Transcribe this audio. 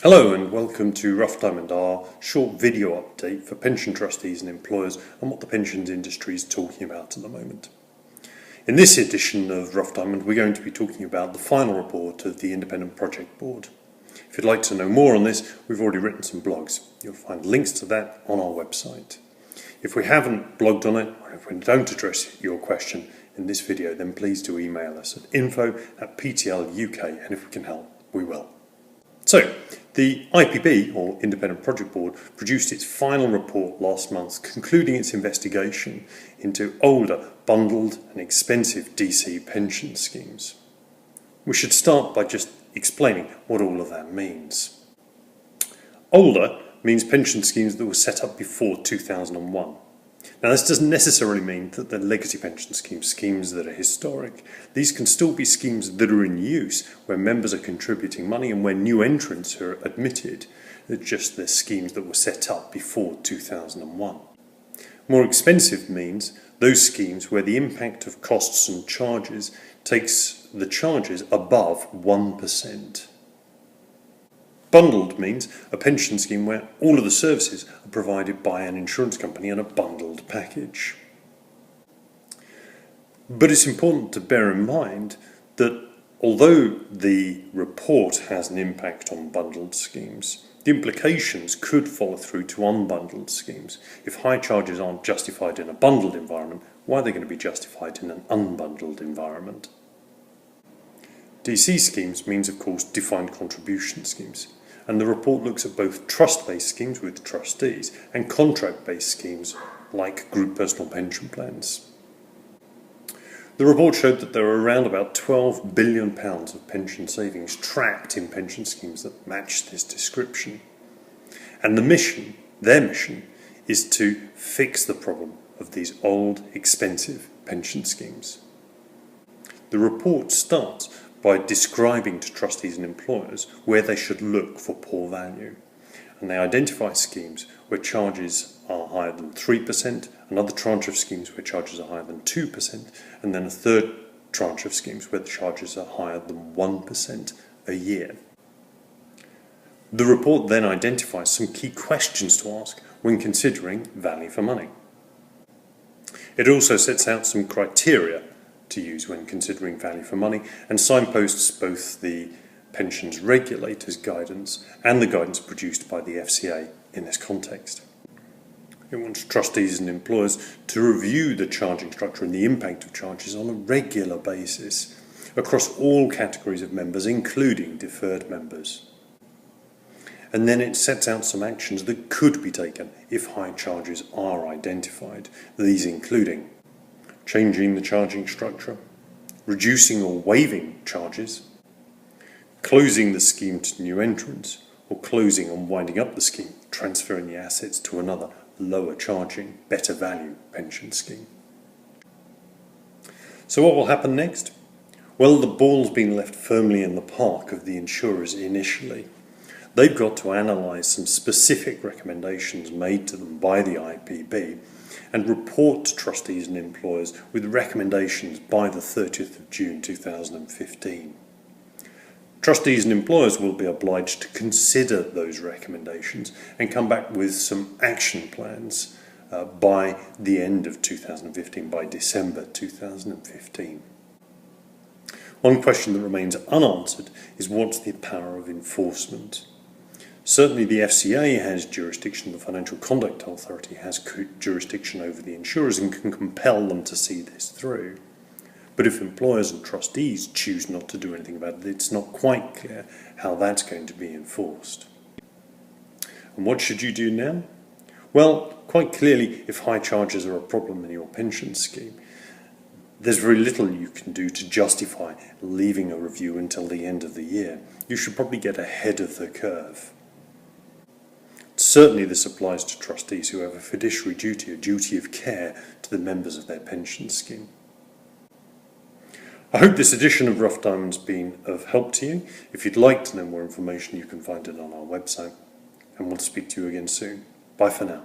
Hello and welcome to Rough Diamond, our short video update for pension trustees and employers on what the pensions industry is talking about at the moment. In this edition of Rough Diamond, we're going to be talking about the final report of the Independent Project Board. If you'd like to know more on this, we've already written some blogs. You'll find links to that on our website. If we haven't blogged on it, or if we don't address your question in this video, then please do email us at info@PTL.UK, and if we can help, we will. So, the IPB, or Independent Project Board, produced its final report last month, concluding its investigation into older, bundled and expensive DC pension schemes. We should start by just explaining what all of that means. Older means pension schemes that were set up before 2001. Now, this doesn't necessarily mean that they're legacy pension schemes that are historic. These can still be schemes that are in use, where members are contributing money and where new entrants are admitted. They're just the schemes that were set up before 2001. More expensive means those schemes where the impact of costs and charges takes the charges above 1%. Bundled means a pension scheme where all of the services are provided by an insurance company in a bundled package. But it's important to bear in mind that although the report has an impact on bundled schemes, the implications could follow through to unbundled schemes. If high charges aren't justified in a bundled environment, why are they going to be justified in an unbundled environment? DC schemes means, of course, defined contribution schemes. And the report looks at both trust-based schemes with trustees and contract-based schemes like group personal pension plans. The report showed that there are around about £12 billion of pension savings trapped in pension schemes that match this description. And their mission, is to fix the problem of these old, expensive pension schemes. The report starts by describing to trustees and employers where they should look for poor value. And they identify schemes where charges are higher than 3%, another tranche of schemes where charges are higher than 2%, and then a third tranche of schemes where the charges are higher than 1% a year. The report then identifies some key questions to ask when considering value for money. It also sets out some criteria to use when considering value for money and signposts both the pensions regulators' guidance and the guidance produced by the FCA in this context. It wants trustees and employers to review the charging structure and the impact of charges on a regular basis across all categories of members, including deferred members. And then it sets out some actions that could be taken if high charges are identified, these including changing the charging structure, reducing or waiving charges, closing the scheme to new entrants, or closing and winding up the scheme, transferring the assets to another lower charging, better value pension scheme. So what will happen next? Well, the ball's been left firmly in the park of the insurers initially. They've got to analyse some specific recommendations made to them by the IPB and report to trustees and employers with recommendations by the 30th of June 2015. Trustees and employers will be obliged to consider those recommendations and come back with some action plans by the end of 2015, by December 2015. One question that remains unanswered is what's the power of enforcement? Certainly the FCA has jurisdiction, the Financial Conduct Authority has jurisdiction over the insurers and can compel them to see this through. But if employers and trustees choose not to do anything about it, it's not quite clear how that's going to be enforced. And what should you do now? Well, quite clearly, if high charges are a problem in your pension scheme, there's very little you can do to justify leaving a review until the end of the year. You should probably get ahead of the curve. Certainly this applies to trustees who have a fiduciary duty, a duty of care to the members of their pension scheme. I hope this edition of Rough Diamond's been of help to you. If you'd like to know more information, you can find it on our website. And we'll speak to you again soon. Bye for now.